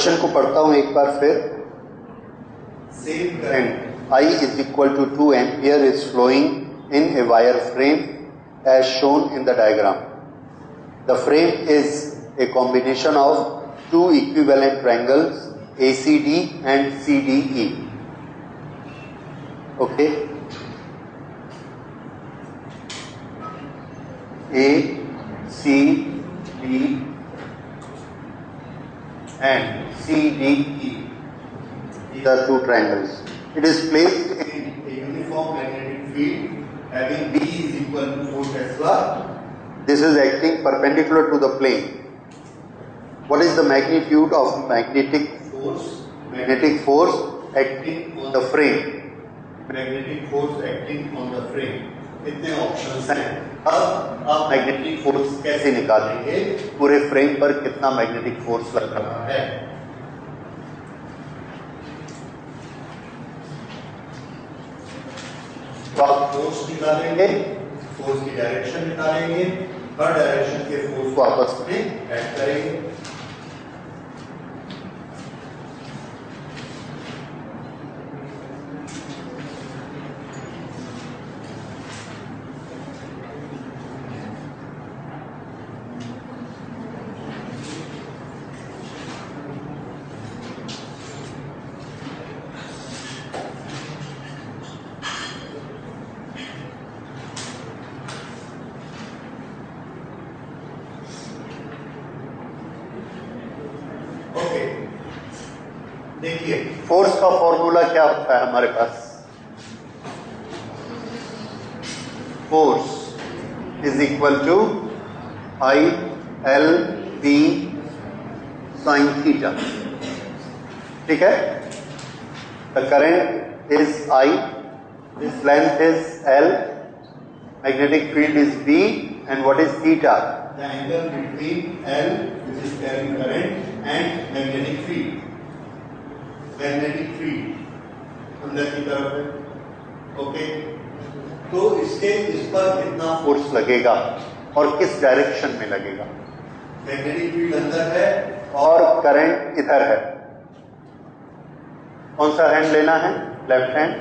Question को पढ़ता हूं एक बार फिर। Same current I is equal to 2 ampere is flowing in a wire frame as shown in the diagram. The frame is a combination of two equivalent triangles ACD and CDE. Okay. A, C, D and CDE. These are two triangles. It is placed in a uniform magnetic field having B is equal to 4 Tesla. This is acting perpendicular to the plane. What is the magnitude of magnetic force? Magnetic force acting on the frame. Magnetic force acting on the frame. कितने options हैं? अब आप magnetic force कैसे निकालेंगे? पूरे frame पर कितना magnetic force लग रहा है? तो आप फोर्स निकालेंगे, फोर्स की डायरेक्शन निकालेंगे, हर डायरेक्शन के फोर्स को आपस में ऐड करेंगे। देखिए फोर्स का फॉर्मूला क्या होता है हमारे पास? Force is equal to I L B sine theta. ठीक है। The current is I, this length is L, magnetic field is B and what is theta? The angle between L which is carrying current and magnetic field. Magnetic field अंदर की तरफ है। Okay, तो इसके इस पर कितना फोर्स लगेगा और किस डायरेक्शन में लगेगा? मैग्नेटिक फील्ड अंदर है और करंट इधर है। कौन सा हैंड लेना है? Left hand.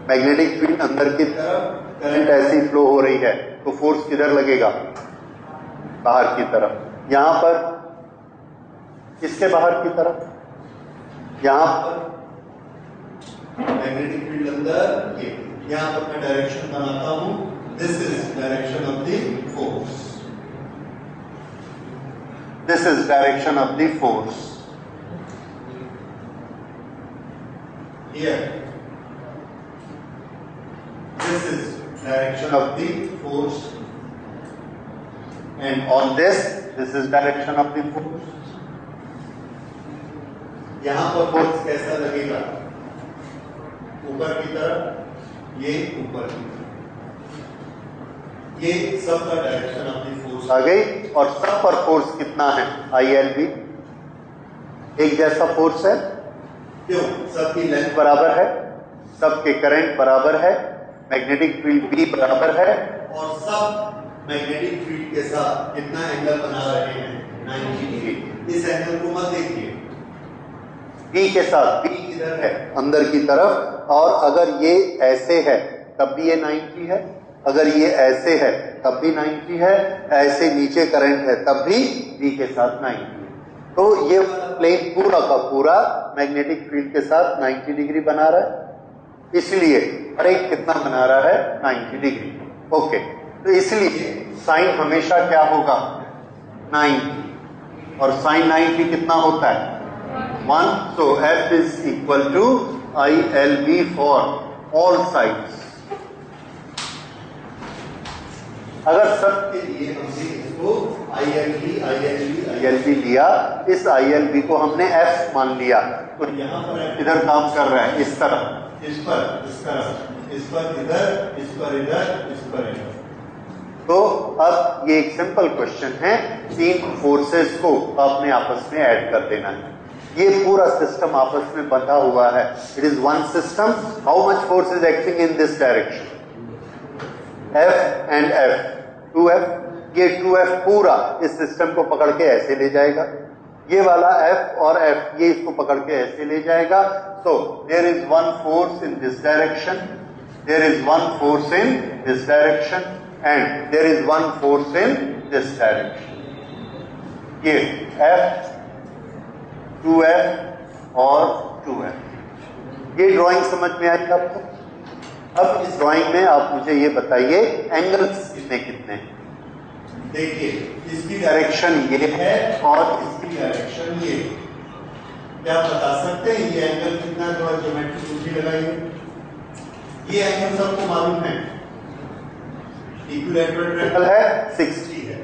मैग्नेटिक फील्ड अंदर की तरफ, करंट ऐसी फ्लो हो रही है, तो फोर्स किधर लगेगा? बाहर की तरफ। यहां पर किसके बाहर की तरफ? यहां पर मैग्नेटिक फील्ड अंदर, ये यहां पर मैं डायरेक्शन बनाता हूं। This is direction of the force. This is direction of the force. Here this is direction of the force and on this is direction of the force. यहां पर फोर्स कैसा लगेगा? ऊपर की तरफ, ये ऊपर की तरफ। ये सब का डायरेक्शन ऑफ द फोर्स आ गई और सब पर फोर्स कितना है? I L B. एक जैसा फोर्स है, क्यों? सबकी लेंथ बराबर है, सबके करंट बराबर है, मैग्नेटिक फील्ड भी बराबर है और सब मैग्नेटिक फील्ड के साथ कितना एंगल बना रहे हैं? 90 डिग्री। इस एंगल को मत देखिए। बी के साथ, बी इधर है अंदर की तरफ, और अगर ये ऐसे है तब भी ये 90 है, अगर ये ऐसे है तब भी 90 है, ऐसे नीचे करंट है तब भी बी के साथ 90 है। तो ये प्लेन पूरा का पूरा मैग्नेटिक फील्ड के साथ 90 डिग्री बना रहा है, इसलिए हर एक कितना बना रहा है? 90 डिग्री। ओके, तो इसलिए साइन हमेशा क्या होगा? 90, और साइन 90 कितना होता है? 1. So F is equal to ILB for all sides. अगर सब के लिए हमने इसको ILB लिया, इस ILB को हमने F मान लिया, तो यहाँ पर इधर काम कर रहा है, इस तरफ, इस पर, इस तरफ, इस पर इधर, इस पर इधर, इस पर इधर। तो अब ये एक सिंपल क्वेश्चन है, तीन फोर्सेस को आपने आपस में ऐड कर देना है। ये पूरा सिस्टम आपस में बंधा हुआ है। It is one system. How much force is acting in this direction? F and F, 2F। ये 2F पूरा इस सिस्टम को पकड़ के ऐसे ले जाएगा, ये वाला F और F ये इसको पकड़ के ऐसे ले जाएगा। So there is one force in this direction, there is one force in this direction and there is one force in this direction. ये F 2F और 2F। ये ड्राइंग समझ में आई आपको? अब इस ड्राइंग में आप मुझे ये बताइए एंगल्स कितने कितने हैं। देखिए इसकी डायरेक्शन ये है और इसकी डायरेक्शन ये। क्या आप बता सकते हैं ये एंगल कितना है? थोड़ा ज्योमेट्री सूची लगाइए। ये एंगल सबको मालूम है, इक्विलैटरल ट्रायंगल है 60 है।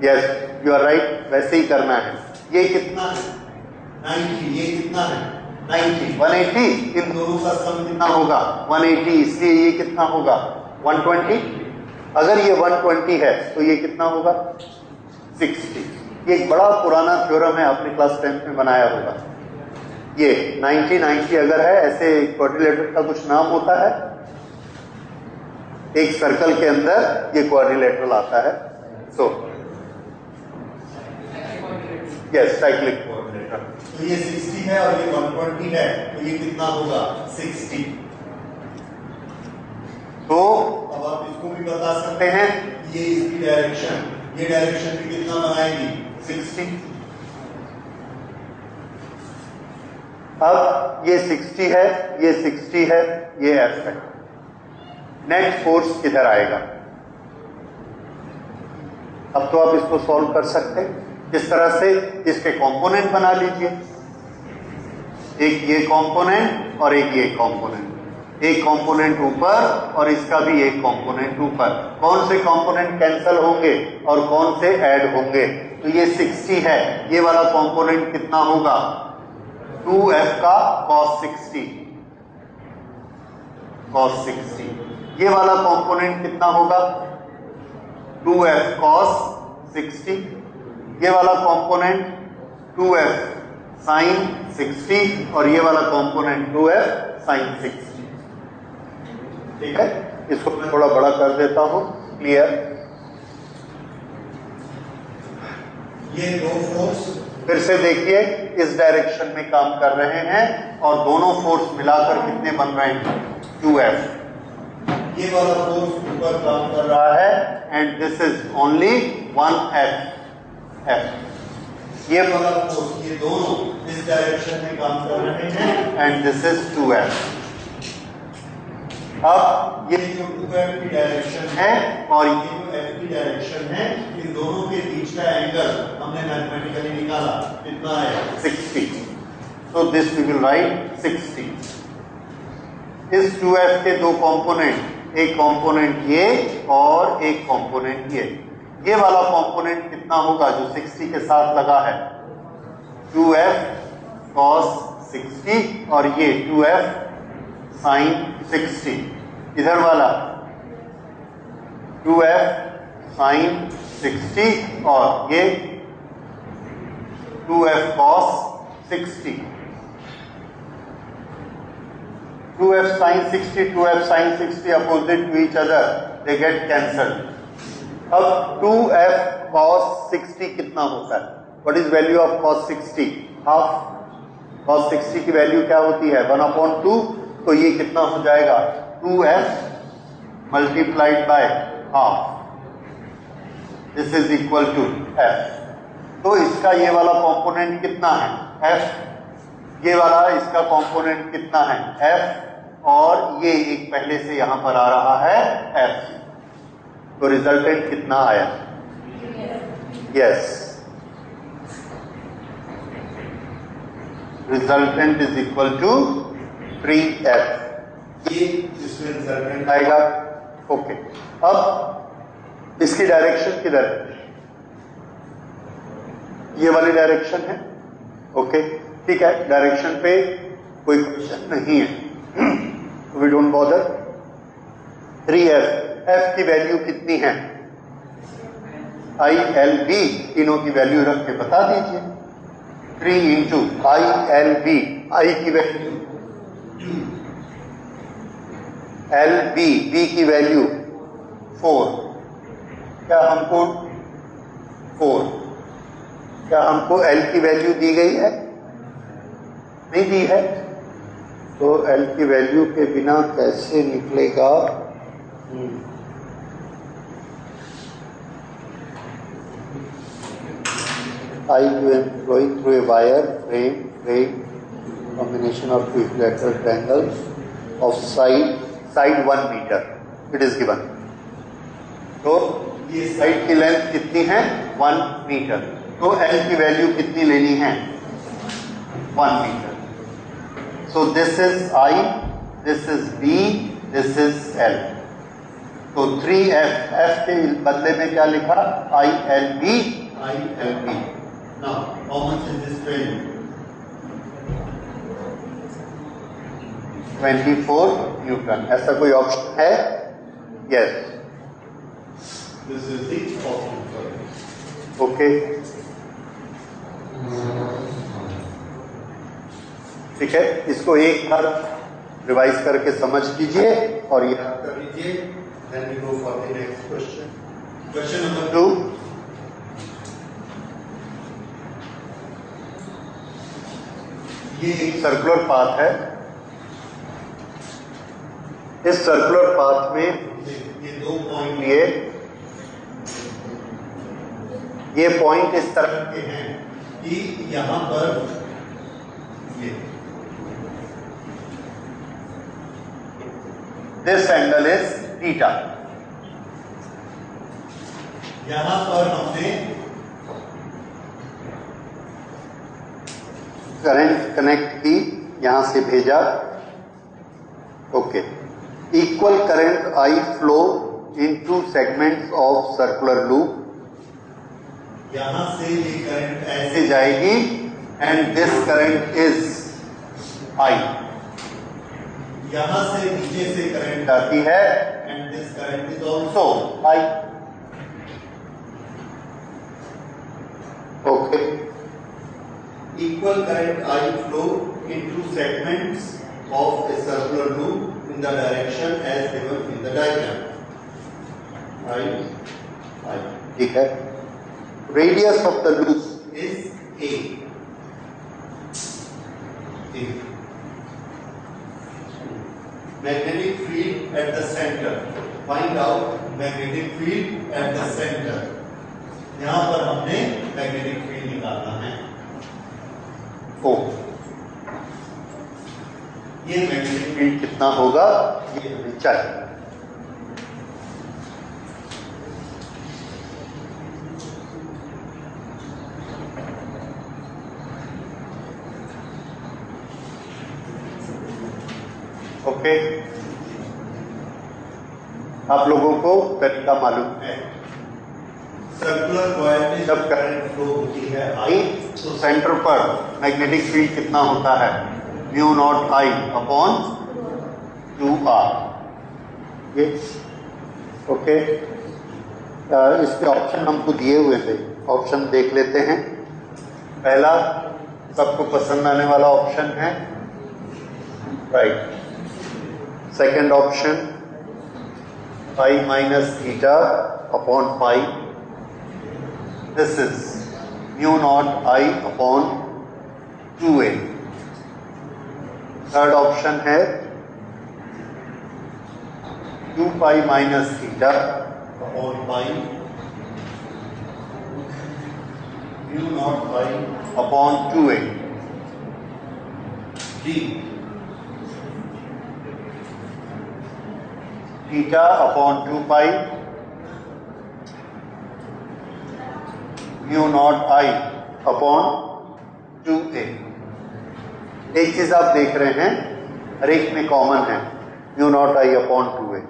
यस यू आर राइट, वैसे ही करना है। ये कितना है? 90। ये कितना है? 90। 180। इन दोनों का सम कितना होगा? 180। इसलिए ये कितना होगा? 120। अगर ये 120 है तो ये कितना होगा? 60। ये एक बड़ा पुराना थ्योरम है, आपने क्लास 10th में बनाया होगा। ये 90 अगर है, ऐसे क्वाड्रिलेटरल का कुछ नाम होता है, एक सर्कल के अंदर ये क्वाड्रिलेटरल आता है। So yes, cyclic coordinator. तो ये 60 है और ये 120 है, तो ये कितना होगा? 60। तो अब आप इसको भी बता सकते हैं, ये इसकी डायरेक्शन, ये डायरेक्शन भी कितना बनाएगी? 60। अब ये 60 है, ये 60 है, ये F है। नेट फोर्स किधर आएगा? अब तो आप इसको सॉल्व कर सकते हैं। इस तरह से इसके कंपोनेंट बना लीजिए, एक ये कंपोनेंट और एक ये कंपोनेंट। एक कंपोनेंट ऊपर और इसका भी एक कंपोनेंट ऊपर। कौन से कंपोनेंट कैंसिल होंगे और कौन से ऐड होंगे? तो ये 60 है, ये वाला कंपोनेंट कितना होगा? 2F का cos 60, cos 60। ये वाला कंपोनेंट कितना होगा? 2F cos 60। ये वाला कंपोनेंट 2F sin 60 और ये वाला कंपोनेंट 2F sin 60। ठीक है, इसको मैं थोड़ा बड़ा कर देता हूं। क्लियर? ये दो फोर्स फिर से देखिए इस डायरेक्शन में काम कर रहे हैं और दोनों फोर्स मिलाकर कितने बन रहे हैं? 2F। ये वाला फोर्स ऊपर काम कर रहा है and this is only 1F। ये वाला फोर्स, ये दोनों इस डायरेक्शन में काम कर रहे हैं एंड दिस इज 2F। अब ये जो 2F की डायरेक्शन है और ये जो F की डायरेक्शन है, इन दोनों के बीच का एंगल हमने मैथमेटिकली निकाला, कितना है? 60। तो दिस वी विल राइट 60। इस 2F के दो कंपोनेंट, एक कंपोनेंट ये और एक कंपोनेंट ये वाला कंपोनेंट कितना होगा जो 60 के साथ लगा है? 2F cos 60 और ये 2F sin 60। इधर वाला 2F sin 60 और ये 2F cos 60। 2F sin 60, 2F sin 60 opposite to each other, they get cancelled. अब 2F cos 60 कितना होता है? What is value of cos 60? Half. cos 60 की वैल्यू क्या होती है? 1/2। तो ये कितना हो जाएगा? 2F multiplied by half. This is equal to F। तो इसका ये वाला कंपोनेंट कितना है? F। ये वाला इसका कंपोनेंट कितना है? F। और ये एक पहले से यहां पर आ रहा है F। तो रिजल्टेंट कितना आया? Yes, resultant is equal to 3F। ये इसमें रिजल्टेंट आएगा। ओके, अब इसकी डायरेक्शन किधर है? ये वाली डायरेक्शन है। ओके, ठीक है, डायरेक्शन पे कोई क्वेश्चन नहीं है, we don't bother. 3F, F की वैल्यू कितनी है? ILB, तीनों की वैल्यू रख के बता दीजिए। 3 इंटू ILB, I की वैल्यू 2, LB, B की वैल्यू 4। क्या हमको 4। क्या हमको L की वैल्यू दी गई है? नहीं दी है। तो L की वैल्यू के बिना कैसे निकलेगा? I flowing through a wire frame combination of two equilateral triangles of side 1 meter. It is given. तो ये साइड की लेंथ कितनी है? 1 मीटर। तो L की वैल्यू कितनी लेनी है? 1 metre. So this is I, this is B, this is L. तो 3F, F के बदले में क्या लिखा? ILB, ILB. Now, how much is this value? 24 Newton. ऐसा कोई ऑप्शन है? Yes. This is the option. Okay. ठीक है, इसको एक बार रिवाइज करके समझ लीजिए और याद कर लीजिए। Then we go for the next question. Question number 2. ये एक सर्कुलर पाथ है। इस सर्कुलर पाथ में ये 2 पॉइंट लिए, ये पॉइंट इस तरह के हैं कि यहां पर ये दिस एंगल इज थीटा। यहां पर हमने करंट कनेक्ट की, यहां से भेजा। Okay. Equal current I flow in 2 segments of circular loop. यहां से ये करंट ऐसे जाएगी and this current is I। यहां से नीचे से करंट आती है and this current is also I। Okay. Equal current I flow in 2 segments of a circular loop in the direction as given in the diagram. I. ठीक है। Radius of the loop is A. Magnetic field at the center. Find out magnetic field at the center. यहां पर हमने magnetic field निकालना है। ये magnetic field कितना होगा ये हमें चाहिए। ओके। आप लोगों को तरीका मालूम है। सर्कुलर कॉइल में जब करंट फ्लो होती है I, तो सेंटर पर मैग्नेटिक फील्ड कितना होता है? Mu naught I upon 2R। ये ओके। इसके ऑप्शन हमको दिए हुए थे, ऑप्शन देख लेते हैं। पहला सबको पसंद आने वाला ऑप्शन है right. Second option I minus theta upon pi. This is mu naught I upon 2a. Third option है 2 pi minus theta upon pi mu naught I upon 2a. D. Theta upon 2 pi mu naught I upon 2a। एक चीज आप देख रहे हैं, हर एक में common है mu naught I upon 2a।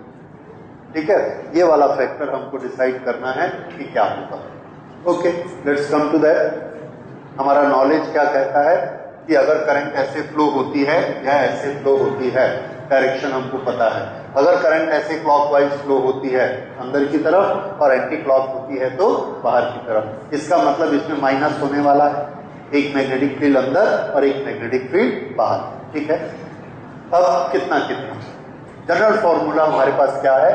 ठीक है, ये वाला फैक्टर हमको डिसाइड करना है कि क्या होगा। Okay, let's come to that. हमारा नॉलेज क्या कहता है कि अगर करंट ऐसे फ्लो होती है या ऐसे फ्लो होती है, डायरेक्शन हमको पता है। अगर करंट ऐसे क्लॉकवाइज फ्लो होती है अंदर की तरफ और एंटी क्लॉक होती है तो बाहर की तरफ, इसका मतलब इसमें माइनस होने वाला है। एक मैग्नेटिक फील्ड अंदर और एक मैग्नेटिक फील्ड बाहर। ठीक है, अब कितना कितना जनरल फॉर्मूला हमारे पास क्या है?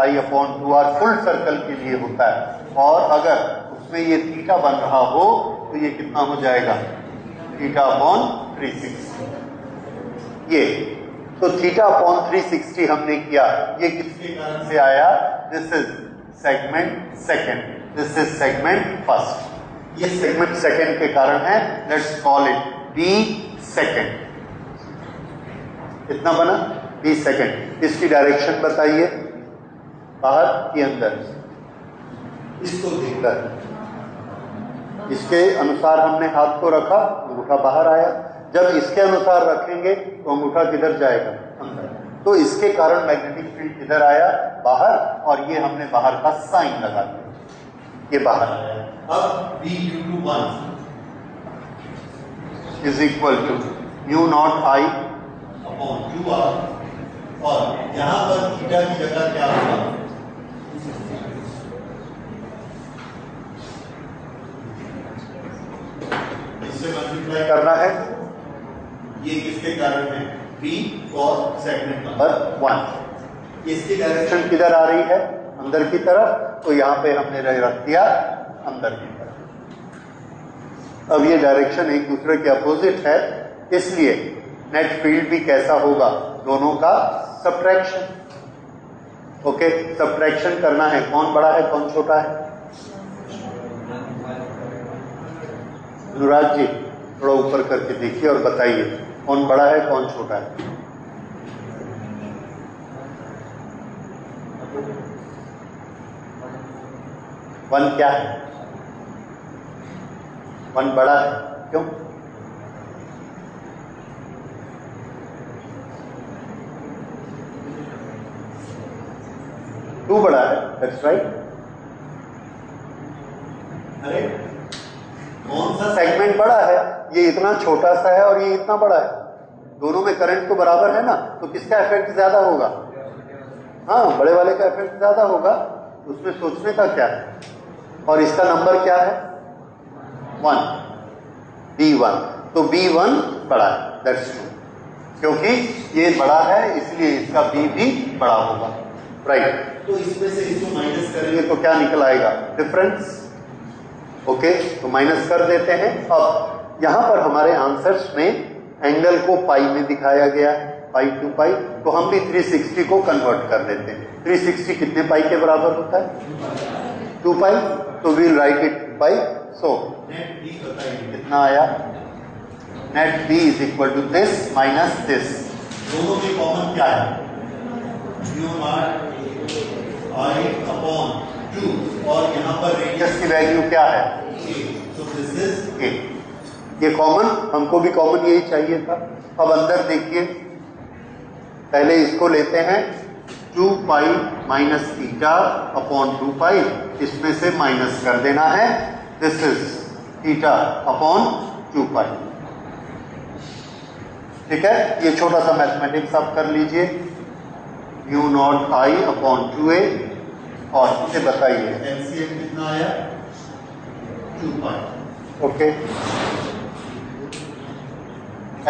I upon 2R full circle के लिए होता है। और अगर उसमें ये थीटा बन रहा हो तो ये कितना हो जाएगा, थीटा अपॉन 360। ये तो थीटा अपॉन 360 हमने किया, ये किसके कारण से आया, this is segment second, this is segment first. ये सेगमेंट सेकंड के कारण है, let's call it be second. कितना बना, बी सेकंड। इसकी डायरेक्शन बताइए, बाहर कि अंदर, इसको देखकर इसके अनुसार हमने हाथ को रखा, अंगूठा बाहर आया। जब इसके अनुसार रखेंगे तो अंगूठा किधर जाएगा, अंदर। तो इसके कारण मैग्नेटिक फील्ड किधर आया, बाहर, और ये हमने बाहर का साइन लगा दिया, ये बाहर आया। अब B × 1 is equal to mu naught I upon 2R, और यहां पर थीटा की जगह क्या होगा, इससे मल्टीप्लाई करना है। ये किसके कारण है, B cos सेगमेंट नंबर 1। इसकी डायरेक्शन किधर आ रही है, अंदर की तरफ, तो यहां पे हमने रख दिया अंदर की तरफ। अब ये डायरेक्शन एक दूसरे के अपोजिट है, इसलिए नेट फील्ड भी कैसा होगा, दोनों का सब्ट्रैक्शन। ओके, सब्ट्रैक्शन करना है, कौन बड़ा है कौन छोटा है। अनुराग जी थोड़ा ऊपर करके देखिए और बताइए कौन बड़ा है कौन छोटा है। वन क्या है, वन बड़ा है, क्यों, टू बड़ा है, दैट्स राइट। अरे कौन सा सेगमेंट बड़ा है, ये इतना छोटा सा है और ये इतना बड़ा है, दोनों में करंट तो बराबर है ना, तो किसका इफेक्ट ज्यादा होगा, हाँ बड़े वाले का इफेक्ट ज्यादा होगा, उसमें सोचने का क्या है। और इसका नंबर क्या है 1, B1, तो B1 बड़ा है, दैट्स ट्रू, क्योंकि ये बड़ा है इसलिए इसका B भी बड़ा होगा, राइट। तो इसमें से इसको माइनस करेंगे तो क्या निकल आएगा, डिफरेंस। ओके, तो माइनस कर देते हैं। अब यहां पर हमारे आंसर्स में एंगल को पाई में दिखाया गया है, पाई टू पाई, तो हम भी 360 को कन्वर्ट कर देते हैं। 360 कितने पाई के बराबर होता है, 2 पाई, तो we'll write it pi. So net B बताइए कितना आया, net B is equal to this minus this, दोनों के कॉमन क्या है, म्यू नॉट I अपॉन 2, और यहां पर रेडियस की वैल्यू क्या है, so this is a। ये कॉमन, हमको भी कॉमन यही चाहिए था। अब अंदर देखिए, पहले इसको लेते हैं 2 पाई माइनस थीटा अपॉन 2 पाई, इसमें से माइनस कर देना है, this is theta upon 2 pi. ठीक है, ये छोटा सा मैथमेटिक्स आप कर लीजिए, mu naught I upon 2a, और इसे बताइए एलसीएम कितना आया, 2 पाई। ओके,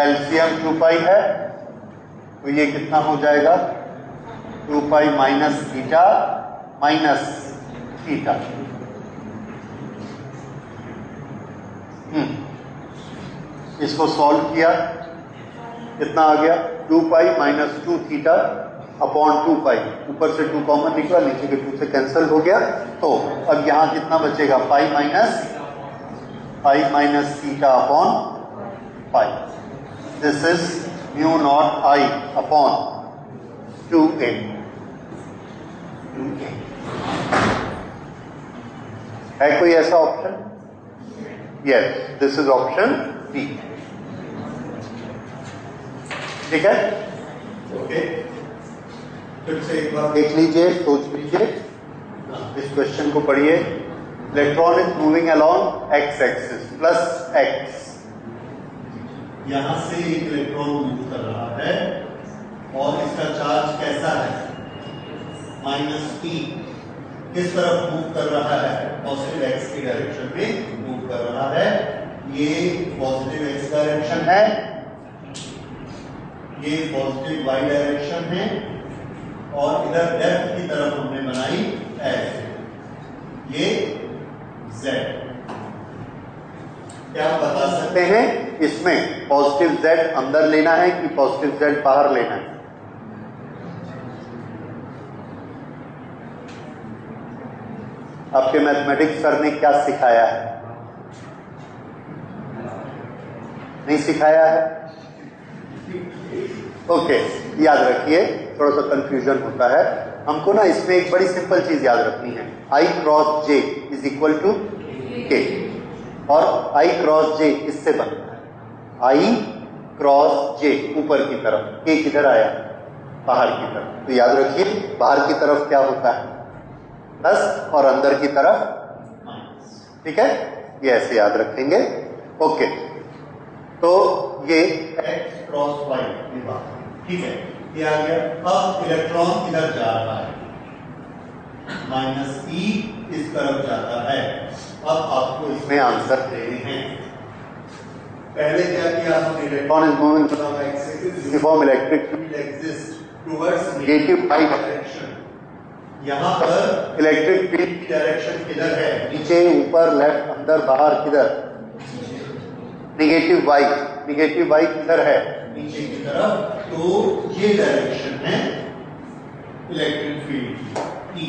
एलसीएम 2 पाई है, तो ये कितना हो जाएगा, 2 पाई माइनस थीटा माइनस थीटा। इसको सॉल्व किया, कितना आ गया, 2 पाई माइनस 2 थीटा अपॉन 2 पाई, ऊपर से 2 कॉमन निकला, नीचे के 2 से कैंसिल हो गया। तो अब यहां कितना बचेगा, pi minus theta upon pi, this is mu naught I upon 2a। है कोई ऐसा option, yes, this is option B. ठीक है, ओके, फिर से एक बार देख लीजिए, सोच लीजिए, इस क्वेश्चन को पढ़िए। Electron is moving along x axis plus x, यहां से एक इलेक्ट्रॉन मूव कर रहा है और इसका चार्ज कैसा है, -p, किस तरफ मूव कर रहा है, पॉजिटिव एक्स की डायरेक्शन में मूव कर रहा है। ये पॉजिटिव एक्स डायरेक्शन है, ये पॉजिटिव वाई डायरेक्शन है, और इधर लेफ्ट की तरफ हमने बनाई ऐसे, ये z Z। क्या आप बता सकते हैं इसमें पॉजिटिव Z अंदर लेना है कि पॉजिटिव Z बाहर लेना है? आपके मैथमेटिक्स सर ने क्या सिखाया है? नहीं सिखाया है? ओके, याद रखिए, थोड़ा सा कंफ्यूजन होता है हमको ना। इसमें एक बड़ी सिंपल चीज याद रखनी है, I cross J is equal to K, और I क्रॉस J किससे बनता है? I क्रॉस J ऊपर की तरफ, K किधर आया? बाहर की तरफ। तो याद रखिए बाहर की तरफ क्या होता है? प्लस, और अंदर की तरफ माइनस। ठीक है, ये ऐसे याद रखेंगे। ओके, तो ये x क्रॉस y की बात, ठीक है, ये आ गया। अब इलेक्ट्रॉन इधर जा रहा है, माइनस ई इस तरफ जाता है। अब आपको इसमें आंसर देने हैं। पहले क्या किया हमने? Electron is moving uniform electric field exist towards negative y direction. यहां पर इलेक्ट्रिक फील्ड की डायरेक्शन किधर है? नीचे, ऊपर, लेफ्ट, अंदर, बाहर, किधर? Negative y। नेगेटिव y किधर है? नीचे की तरफ। तो ये डायरेक्शन है इलेक्ट्रिक फील्ड की।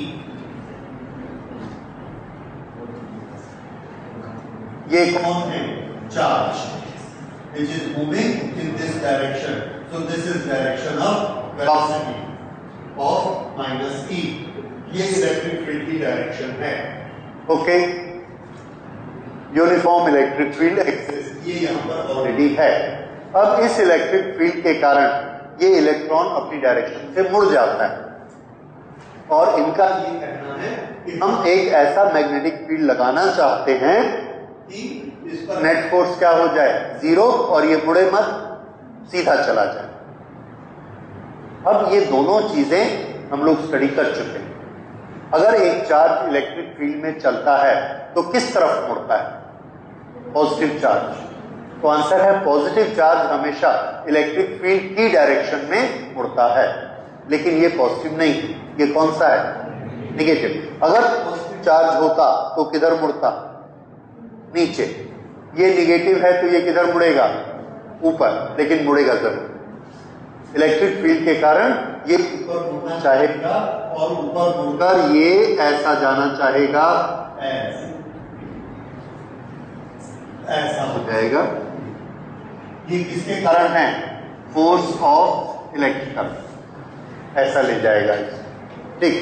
ये कौन है? Charge, which is moving in this direction. So this is direction of velocity of minus e. ये इलेक्ट्रिक फील्ड की डायरेक्शन है। Okay, uniform electric field exist, ये यहां पर ऑलरेडी है। अब इस इलेक्ट्रिक फील्ड के कारण ये इलेक्ट्रॉन अपनी डायरेक्शन से मुड़ जाता है, और इनका ये कहना है कि हम एक ऐसा मैग्नेटिक फील्ड लगाना चाहते हैं कि इस पर नेट फोर्स क्या हो जाए? जीरो, और ये मुड़े मत, सीधा चला जाए। अब ये दोनों चीजें हम लोग स्टडी कर चुके हैं। अगर एक चार्ज इलेक्ट्रिक फील्ड में चलता है तो किस तरफ मुड़ता है? Positive charge. तो आंसर है पॉजिटिव चार्ज हमेशा इलेक्ट्रिक फील्ड की डायरेक्शन में मुड़ता है, लेकिन ये पॉजिटिव नहीं, ये कौन सा है? नेगेटिव। अगर पॉजिटिव चार्ज होता तो किधर मुड़ता? नीचे। ये नेगेटिव है तो ये किधर मुड़ेगा? ऊपर, लेकिन मुड़ेगा जरूर। इलेक्ट्रिक फील्ड के कारण ये ऊपर मुड़ना चाहेगा, और ऊपर मुड़कर ये ऐसा जाना चाहेगा, ऐसा हो जाएगा। ये किसके कारण है? फोर्स ऑफ इलेक्ट्रिकल, ऐसा ले जाएगा। ठीक,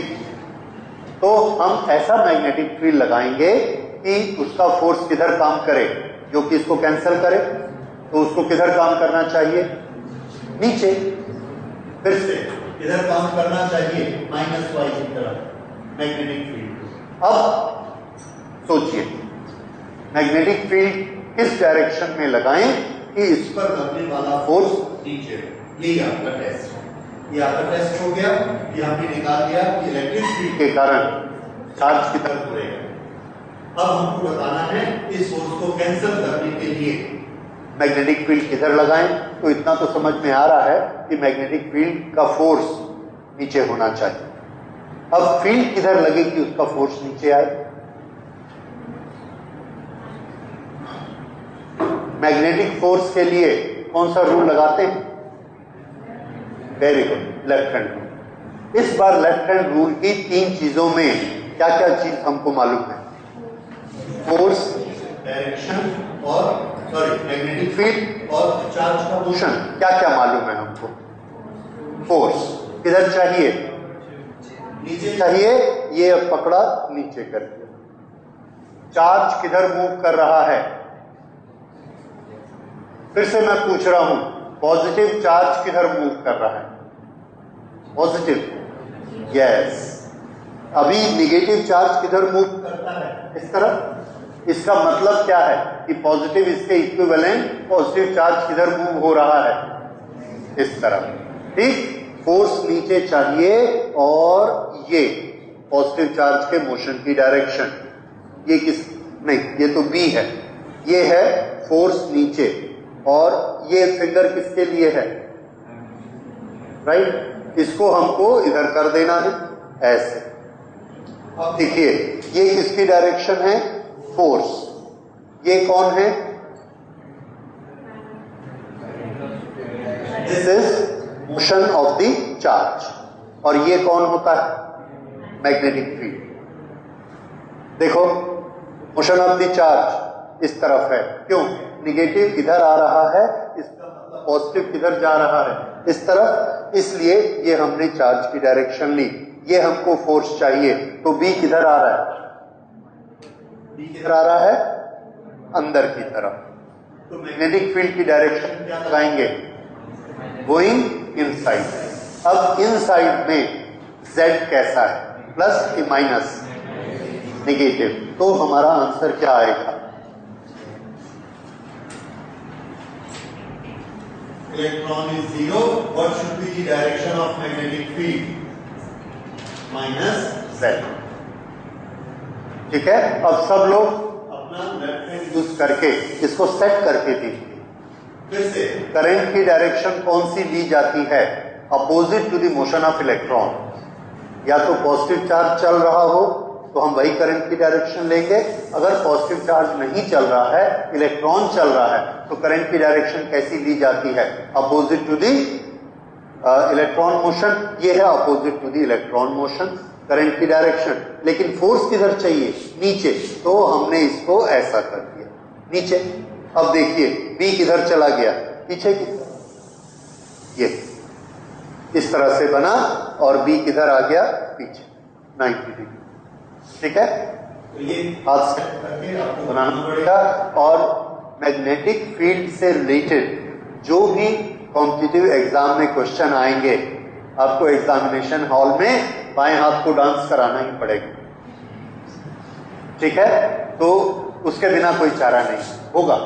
तो हम ऐसा मैग्नेटिक फील्ड लगाएंगे कि उसका फोर्स किधर काम करे, जो कि इसको कैंसिल करे। तो उसको किधर काम करना चाहिए? नीचे। फिर से इधर काम करना चाहिए माइनस वाई की तरफ मैग्नेटिक फील्ड। अब सोचिए मैग्नेटिक फील्ड किस डायरेक्शन में लगाएं कि इस पर लगने वाला फोर्स नीचे। ये आपका टेस्ट है, ये आपका टेस्ट हो गया। ये हमने निकाल दिया कि इलेक्ट्रिक फील्ड के कारण चार्ज की तरफ मुड़ेगा। अब हमको बताना है इस फोर्स को कैंसिल करने के लिए मैग्नेटिक फील्ड किधर लगाएं। तो इतना तो समझ में आ रहा है कि मैग्नेटिक फील्ड का फोर्स नीचे होना चाहिए। अब फील्ड किधर लगे कि उसका फोर्स नीचे आए? मैग्नेटिक फोर्स के लिए कौन सा रूल लगाते हैं? Very good, left hand rule. इस बार लेफ्ट हैंड रूल की तीन चीजों में क्या क्या चीज हमको मालूम है? फोर्स, डायरेक्शन, और मैग्नेटिक फील्ड और चार्ज का मोशन। क्या क्या मालूम है हमको? फोर्स किधर चाहिए? नीचे चाहिए, ये पकड़ा नीचे कर दिया। चार्ज किधर मूव कर रहा है? फिर से मैं पूछ रहा हूं, पॉजिटिव चार्ज किधर मूव कर रहा है? Positive, yes. अभी निगेटिव चार्ज किधर मूव करता है? इस तरफ। इसका मतलब क्या है कि पॉजिटिव इसके इक्विवेलेंट पॉजिटिव चार्ज किधर मूव हो रहा है? इस तरफ। ठीक, फोर्स नीचे चाहिए, और ये पॉजिटिव चार्ज के मोशन की डायरेक्शन। ये किस, नहीं, ये तो बी है। ये है फोर्स नीचे, और ये फिंगर किसके लिए है? राइट, इसको हमको इधर कर देना है ऐसे। अब देखिए ये किसकी डायरेक्शन है? फोर्स। ये कौन है? This is motion of the charge. और ये कौन होता है? Magnetic field. देखो, मोशन ऑफ द चार्ज इस तरफ है, क्यों? निगेटिव इधर आ रहा है, इसका मतलब पॉजिटिव किधर जा रहा है? इस तरफ। इसलिए ये हमने चार्ज की डायरेक्शन ली। ये हमको फोर्स चाहिए, तो बी किधर आ रहा है? बी किधर आ रहा है? अंदर की तरफ। तो मैग्नेटिक फील्ड की डायरेक्शन क्या लगाएंगे? Going inside. अब इनसाइड में z कैसा है? प्लस कि माइनस? नेगेटिव। तो हमारा आंसर क्या आएगा? Electron is zero, what should be the direction of magnetic field? -z। ठीक है। अब सब लोग अपना लेफ्ट हैंड यूज करके इसको सेट करके देखिए। फिर से करंट की डायरेक्शन कौन सी ली जाती है? Opposite to the motion of electron. या तो पॉजिटिव चार्ज चल रहा हो तो हम वही करंट की डायरेक्शन लेंगे। अगर पॉजिटिव चार्ज नहीं चल रहा है, इलेक्ट्रॉन चल रहा है, तो करंट की डायरेक्शन कैसी ली जाती है? Opposite to the electron motion. ये है opposite to the electron motion current की डायरेक्शन। लेकिन फोर्स किधर चाहिए? नीचे। तो हमने इसको ऐसा कर दिया, नीचे। अब देखिए बी किधर चला गया? पीछे की तरफ। ये इस तरह से बना और बी किधर आ गया? पीछे 90 डिग्री। ठीक है। तो ये हाथ सेट करके आपको बनाना पड़ेगा। और मैग्नेटिक फील्ड से रिलेटेड जो भी कॉम्पिटिटिव एग्जाम में क्वेश्चन आएंगे, आपको एग्जामिनेशन हॉल में बाएं हाथ को डांस कराना ही पड़ेगा। ठीक है। तो उसके बिना कोई चारा नहीं होगा।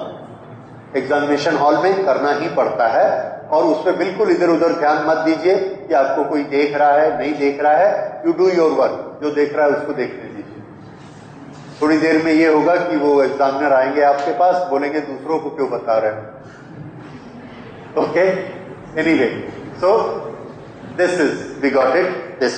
एग्जामिनेशन हॉल में करना ही पड़ता है। और उस पर बिल्कुल इधर उधर ध्यान मत दीजिए कि आपको कोई देख रहा है नहीं देख रहा है। You do your work. जो देख रहा है उसको देखने दीजिए। थोड़ी देर में ये होगा कि वो एग्जामिनर आएंगे आपके पास, बोलेंगे दूसरों को क्यों बता रहे हो। Okay, anyway, so this is we got it this.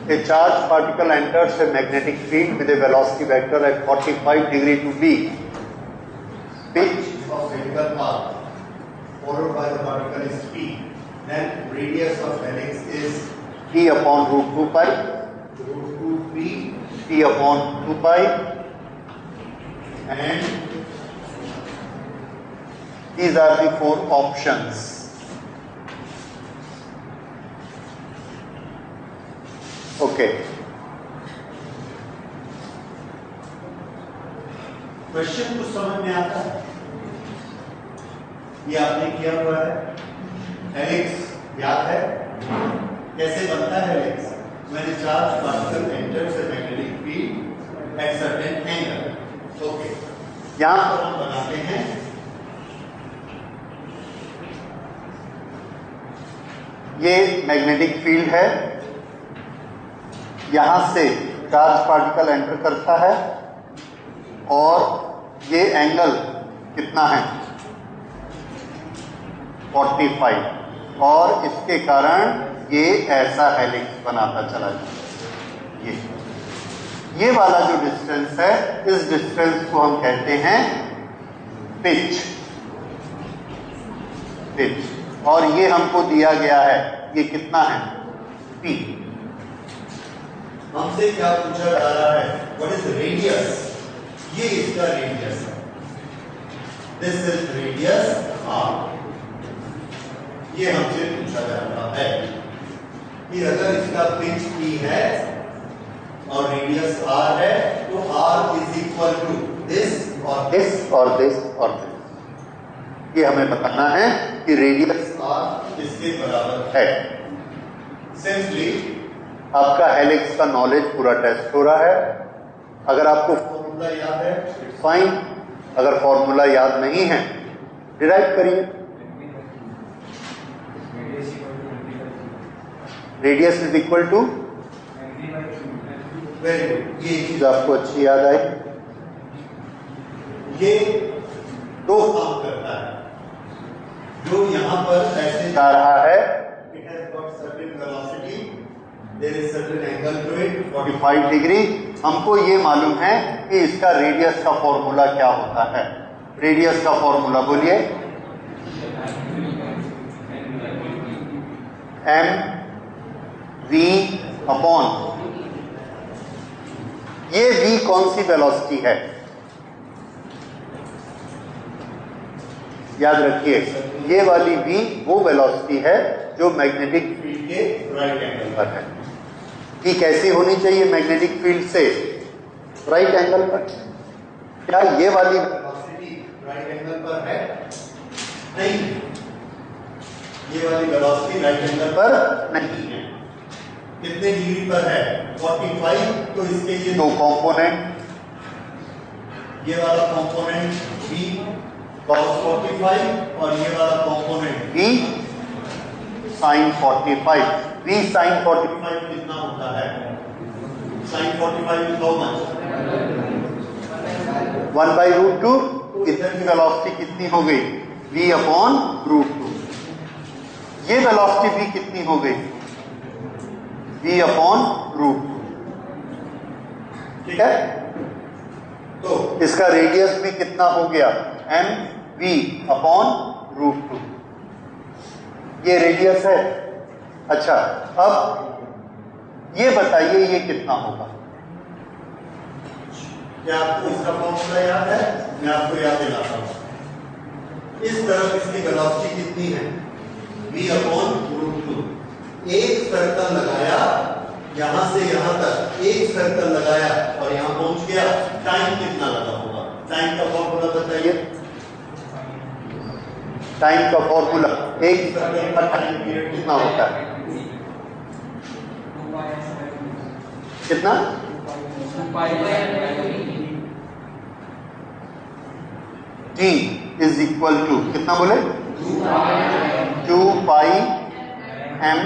A charged particle enters a magnetic field with a velocity vector at 45 degree to b, pitch of angular path, followed by the particle is p. Then radius of helix is p upon root 2 pi, root 2 p, p upon 2 pi, and these are the 4 options. Okay, question कुछ समझ में आता है? ये आपने किया हुआ है। हेलिक्स याद है? कैसे बनता है helix? When a charged particle enters a magnetic field at certain angle. Okay, यहां पर हम बनाते हैं ये मैग्नेटिक फील्ड है। यहां से चार्ज पार्टिकल एंटर करता है और ये एंगल कितना है? 45। और इसके कारण ये ऐसा हेलिक्स बनाता चला जाए। ये वाला जो डिस्टेंस है, इस डिस्टेंस को हम कहते हैं पिच। पिच। और ये हमको दिया गया है, ये कितना है? p। हमसे क्या पूछा जा रहा है? What is radius? ये इसका रेडियस है। This is radius r। ये हमसे पूछा जा रहा है कि अगर इसका पिच p है और रेडियस r है, तो r is equal to this और दिस और दिस और दिस। ये हमें बताना है कि रेडियस r इसके बराबर है। सिंपली आपका हेलिक्स का नॉलेज पूरा टेस्ट हो रहा है। अगर आपको फॉर्मूला याद है इट्स फाइन, अगर फॉर्मूला याद नहीं है डिराइव करिए। Radius is equal to, very good, ये चीज आपको अच्छी याद आई। ये दो काम करता है। जो यहां पर ऐसे जा रहा है, it has got certain velocity, there is certain angle to it 45 degree. हमको ये मालूम है कि इसका रेडियस का फॉर्मूला क्या होता है। रेडियस का फॉर्मूला बोलिए, एम वी अपॉन, ये वी कौन सी वेलोसिटी है, याद रखिए ये वाली वी वो वेलोसिटी है जो मैग्नेटिक फील्ड के राइट एंगल पर है। कि कैसी होनी चाहिए मैग्नेटिक फील्ड से राइट एंगल पर? क्या ये वाली वेलोसिटी राइट एंगल पर है? नहीं, ये वाली वेलोसिटी राइट एंगल पर नहीं है। कितने डिग्री पर है? 45। तो इसके ये दो कंपोनेंट, ये वाला कंपोनेंट v cos 45 और ये वाला component v sin 45। v sin 45 कितना होता है? sin 45 is how much? 1/√2। इधर की वेलोसिटी कितनी हो गई? v upon √2। ये वेलोसिटी v कितनी हो गई? v upon √2। ठीक है, तो इसका रेडियस भी कितना हो गया? M V upon √2। ये रेडियस है। अच्छा, अब ये बताइए ये कितना होगा? क्या आपको इसका फॉर्मूला याद है? मैं आपको याद दिलाता हूं। इस तरफ इसकी वेलोसिटी कितनी है? v upon √2। एक सर्कल लगाया, यहां से यहां तक एक सर्कल लगाया और यहां पहुंच गया। टाइम कितना लगा होगा? टाइम का फॉर्मूला बताइए। टाइम का फॉर्मूला, एक सर्कल का टाइम पीरियड कितना होता है? कितना? t इज इक्वल टू कितना बोले? 2 पाई m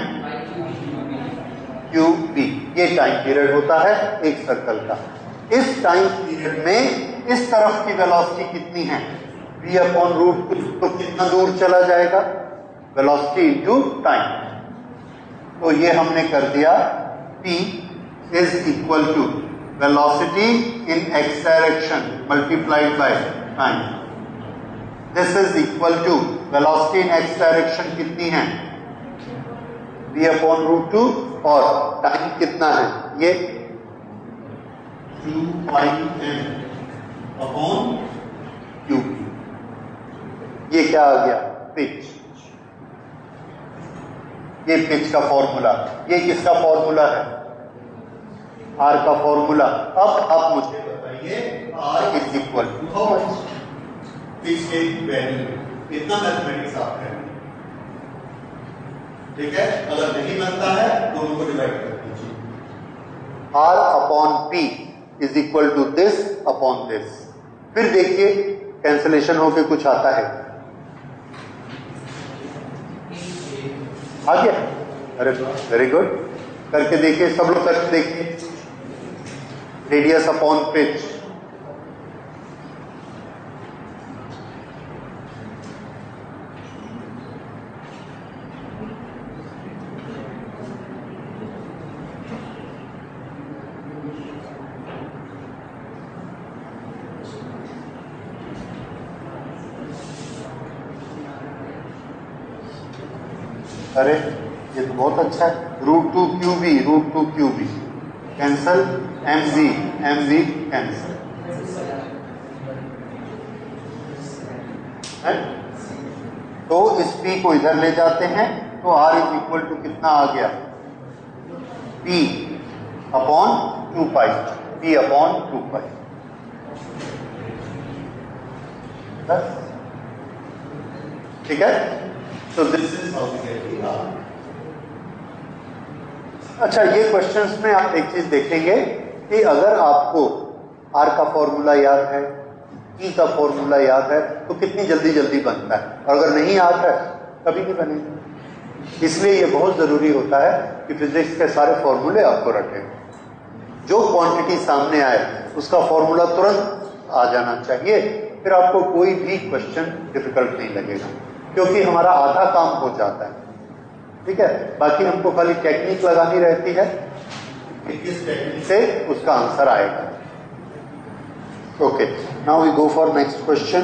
क्यूब बी। ये टाइम पीरियड होता है एक सर्कल का। इस टाइम पीरियड में इस तरफ की वेलोसिटी कितनी है? v upon √2। तो कितना दूर चला जाएगा? Velocity into time. तो ये हमने कर दिया p is equal to velocity in x direction multiplied by time. This is equal to velocity in x direction कितनी है? v अपॉन √2 और टाइम कितना है? ये 2 पाई m अपॉन क्यूब। ये क्या आ गया? पिच। ये पिच का फॉर्मूला। ये किसका फॉर्मूला है? r का फॉर्मूला। अब आप मुझे बताइए r is equal to how much? Pitch के वैल्यू कितना मैथमेटिक्स आप है? ठीक है, अगर नहीं बनता है तो उनको डिवाइड कर दीजिए। r upon p is equal to this upon this. फिर देखिए कैंसिलेशन होके कुछ आता है। आ गया? अरे वेरी गुड, करके देखिए, सब लोग करके देखिए। रेडियस अपॉन पिच, अरे ये तो बहुत अच्छा है। √2 cube, √2 cube cancel, M V cancel है। तो इस p को इधर ले जाते हैं तो r इज इक्वल टू कितना आ गया? p upon 2 pi, p upon 2 pi. ठीक है, तो this is how we get the r। अच्छा, ये क्वेश्चंस में आप एक चीज देखेंगे कि अगर आपको r का फॉर्मूला याद है, e का फॉर्मूला याद है, तो कितनी जल्दी जल्दी बनता है, और अगर नहीं याद है कभी नहीं बनेगा। इसलिए ये बहुत जरूरी होता है कि फिजिक्स के सारे फॉर्मूले आपको रखें। जो क्वांटिटी सामने आए उसका फॉर्मूला तुरंत आ जाना चाहिए, फिर आपको कोई भी क्वेश्चन डिफिकल्ट नहीं लगेगा, क्योंकि हमारा आधा काम हो जाता है। ठीक है, बाकी हमको खाली टेक्निक लगानी रहती है कि किस टेक्निक से उसका आंसर आएगा। Okay, now we go for next question.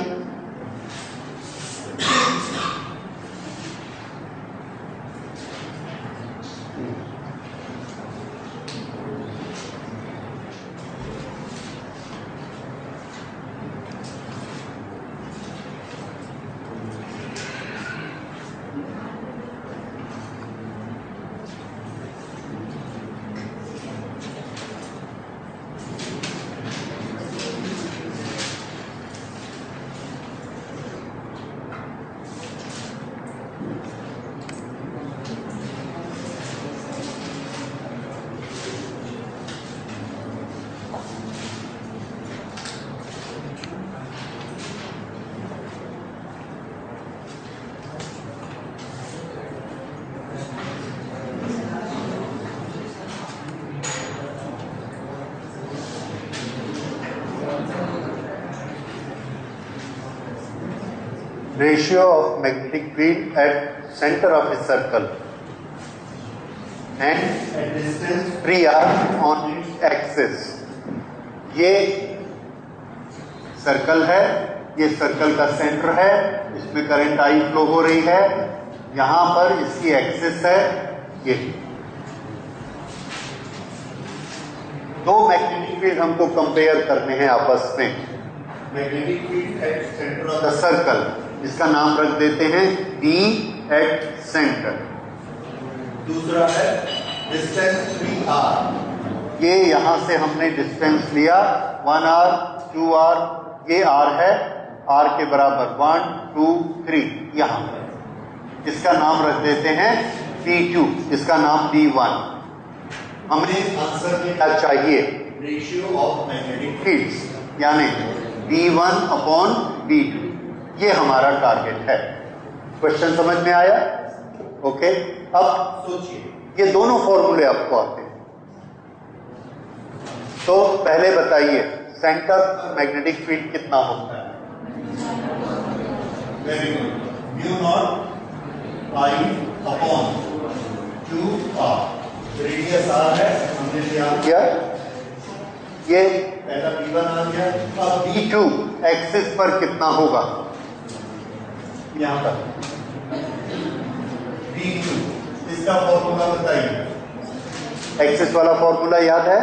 Ratio of magnetic field at center of a circle and at distance 3r on its axis। ये सर्कल है, ये सर्कल का सेंटर है, इसमें करंट आई फ्लो हो रही है, यहां पर इसकी एक्सिस है ये। दो मैग्नेटिक फील्ड हमको कंपेयर करने हैं आपस में। Magnetic field at centre of the circle, इसका नाम रख देते हैं D एट सेंटर। दूसरा है डिस्टेंस 3r, ये यहां से हमने डिस्टेंस लिया 1r 2r, ये r है, r के बराबर 1 2 3 यहां पर, इसका नाम रख देते हैं P2, इसका नाम D1। हमें आंसर में क्या चाहिए? रेशियो ऑफ मैग्नेटिक फील्ड्स, यानी B1 अपॉन B2, ये हमारा टारगेट है। क्वेश्चन समझ में आया? ओके, अब सोचिए, ये दोनों फॉर्मूले आपको आते हैं, तो पहले बताइए सेंटर मैग्नेटिक फील्ड कितना होता है? Very good, mu naught I upon 2r, radius r है, हमने ध्यान किया, ये पहला B1 आ गया। अब B2 एक्सिस पर कितना होगा? यहां पर B2, इसका फॉर्मूला बताइए। एक्सिस वाला फॉर्मूला याद है?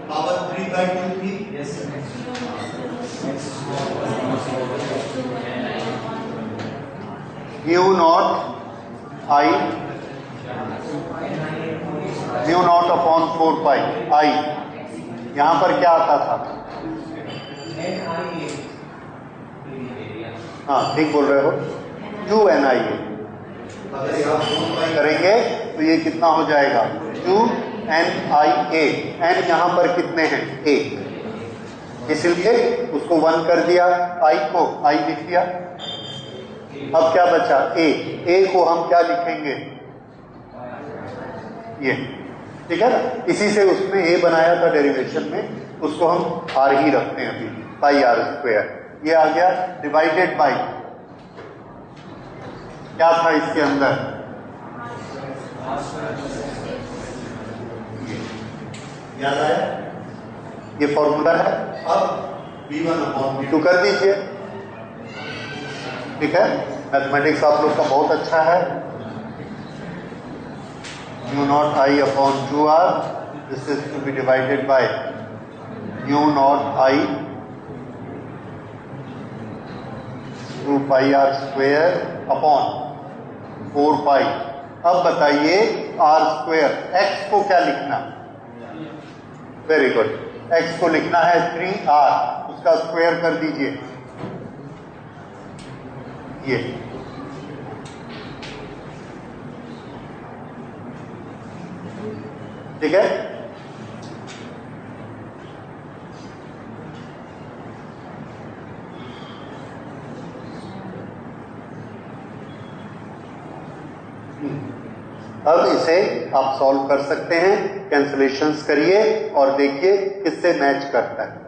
पावर 3/2 थी। म्यू नॉट आई, म्यू नॉट अपॉन 4 पाई आई, यहां पर क्या आता था? हाँ ठीक बोल रहे हो, UNIA। अगर आप 4 पाई करेंगे तो ये कितना हो जाएगा? UNIA। एन यहां पर कितने हैं? 1, इसलिए उसको 1 कर दिया, आई को आई लिख दिया। अब क्या बचा? ए को हम क्या लिखेंगे? ये, ठीक है ना, इसी से उसमें ए बनाया था डेरिवेशन में, उसको हम आर ही रखते हैं अभी, पाई आर स्क्वायर। ये आ गया डिवाइडेड बाई, क्या था इसके अंदर? याद आया? ये फॉर्मूला है। अब V1 अपॉन V2 कर दीजिए, ठीक है। मैथमेटिक्स आप लोग का बहुत अच्छा है। Mu naught I upon 2r, this is to be divided by mu naught I 2 pi R square upon 4 pi. अब बताइए आर स्क्वेयर, एक्स को क्या लिखना? वेरी गुड, एक्स को लिखना है 3r, उसका स्क्वायर कर दीजिए, ये ठीक है। अब इसे आप सॉल्व कर सकते हैं, कैंसलेशंस करिए और देखिए किससे मैच करता है।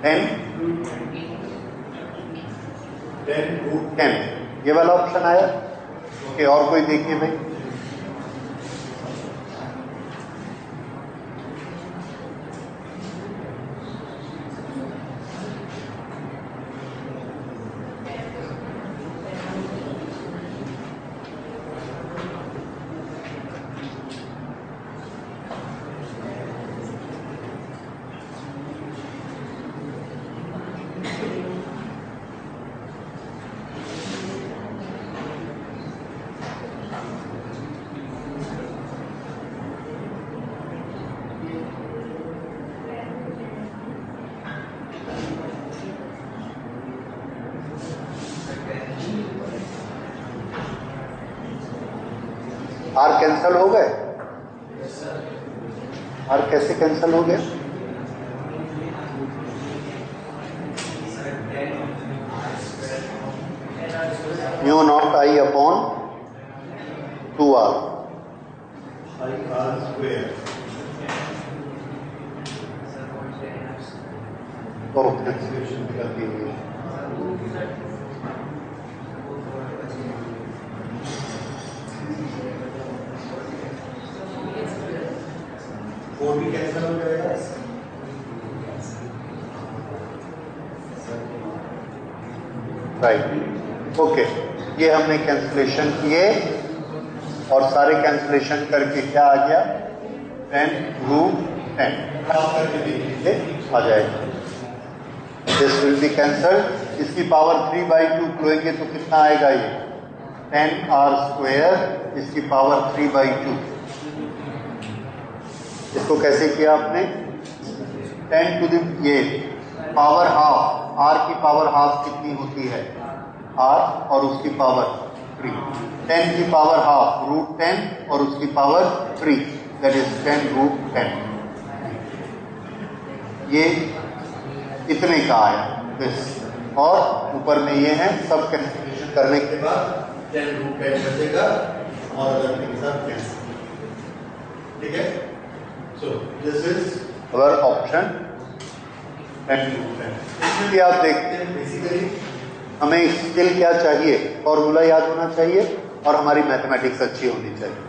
10 रूट 10 ये वाला ऑप्शन आया। ओके, और कोई देखिए भाई। आर कैंसल हो गए? आर कैसे कैंसल हो गए? Mu naught I upon 2r I R square. तो कैंसिलेशन कर दी हुई। वो भी कैंसिल हो जाएगा। राइट, ओके, ये हमने कैंसिलेशन किए और सारे कैंसिलेशन करके क्या आ गया? 10 रूट 10 करके देख लीजिए, आ जाएगा। This will be cancelled. इसकी पावर 3/2 लेंगे तो कितना आएगा? ये 10r स्क्वायर, इसकी पावर 3/2। इसको कैसे किया आपने? 10 टू द ये पावर हाफ, r की पावर हाफ कितनी होती है? r और उसकी पावर 3। 10 की पावर हाफ रूट 10 और उसकी पावर 3, दैट इज 10 रूट 10। ये इतने का आया दिस, और ऊपर में ये है। सब कैंसिलेशन करने के बाद 10 रूट 10 बचेगा और अदर थिंग्स आर कैंसिल। ठीक है, so this is our option 10 root 10। इसमें भी आप देखते हैं बेसिकली हमें स्किल क्या चाहिए? फॉर्मूला याद होना चाहिए और हमारी मैथमेटिक्स अच्छी होनी चाहिए।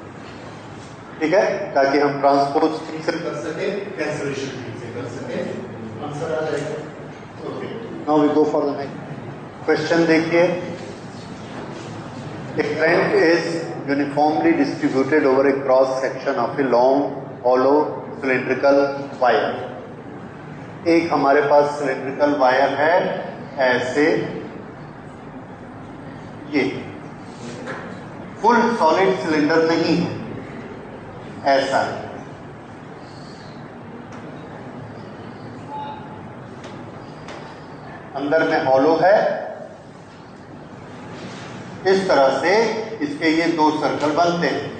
ठीक है, ताकि हम ट्रांसपोज ठीक से कर सके, कैंसिलेशन ठीक से कर सके, आंसर आ जाएगा। Okay, now we go for the next question. देखिए, a current is uniformly distributed over a cross section of a long hollow cylindrical wire। एक हमारे पास सिलेंड्रिकल वायर है ऐसे, ये फुल सॉलिड सिलेंडर नहीं है, ऐसा है। अंदर में हॉलो है। इस तरह से इसके ये दो सर्कल बनते हैं।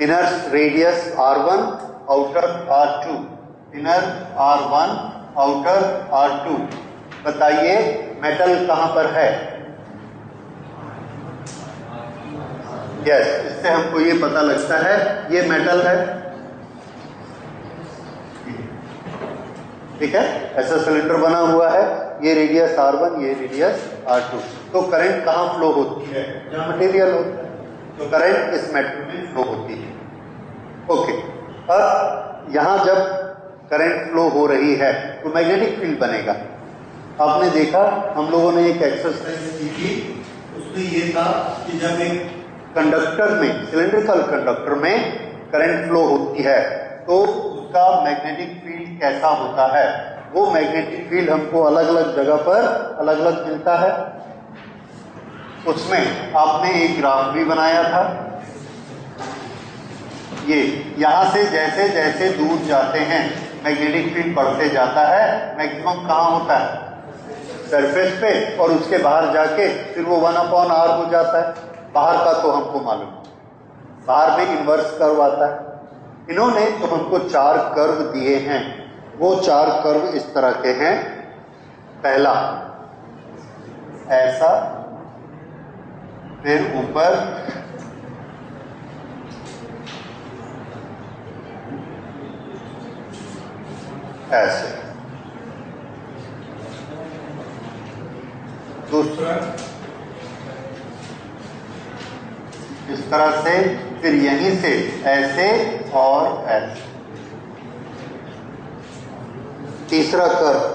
Inner radius r1, outer r2। Inner r1, outer r2। बताइए मेटल कहां पर है? यस, इससे हमको ये पता लगता है ये मेटल है। ठीक है, ऐसा सिलेंडर बना हुआ है, ये रेडियस r1, ये रेडियस r2। तो करंट कहां फ्लो होती है? जहां मटेरियल होता है, तो करंट इस मेटल में फ्लो होती है। ओके, अब यहां जब करंट फ्लो हो रही है तो मैग्नेटिक फील्ड बनेगा। आपने देखा हम लोगों ने एक एक्सरसाइज की थी, उसमें ये था कि जब एक कंडक्टर में, सिलेंड्रिकल कंडक्टर में करंट फ्लो होती है तो उसका मैग्नेटिक फील्ड कैसा होता है। वो मैग्नेटिक फील्ड हमको अलग अलग जगह पर अलग अलग मिलता है। उसमें आपने एक ग्राफ भी बनाया था। ये यहां से जैसे जैसे दूर जाते हैं मैग्नेटिक फील्ड बढ़ते जाता है। मैक्सिमम कहां होता है? सरफेस पे, और उसके बाहर जाके फिर वो 1/r हो जाता है। बाहर का तो हमको मालूम, बाहर में इन्वर्स कर्व आता है। इन्होंने तो हमको 4 कर्व दिए हैं। वो 4 कर्व इस तरह के हैं। पहला ऐसा, फिर ऊपर, ऐसे। दूसरा इस तरह से, फिर यहीं से ऐसे और ऐसे। तीसरा कर्व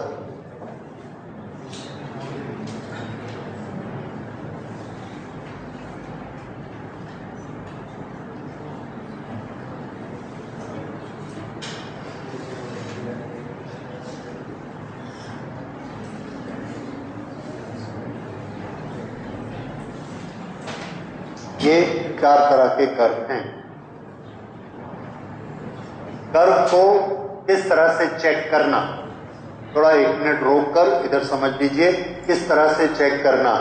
ये 4 तरह के कर्व हैं। कर्व को किस तरह से चेक करना, थोड़ा 1 मिनट रोक कर इधर समझ लीजिए। किस तरह से चेक करना,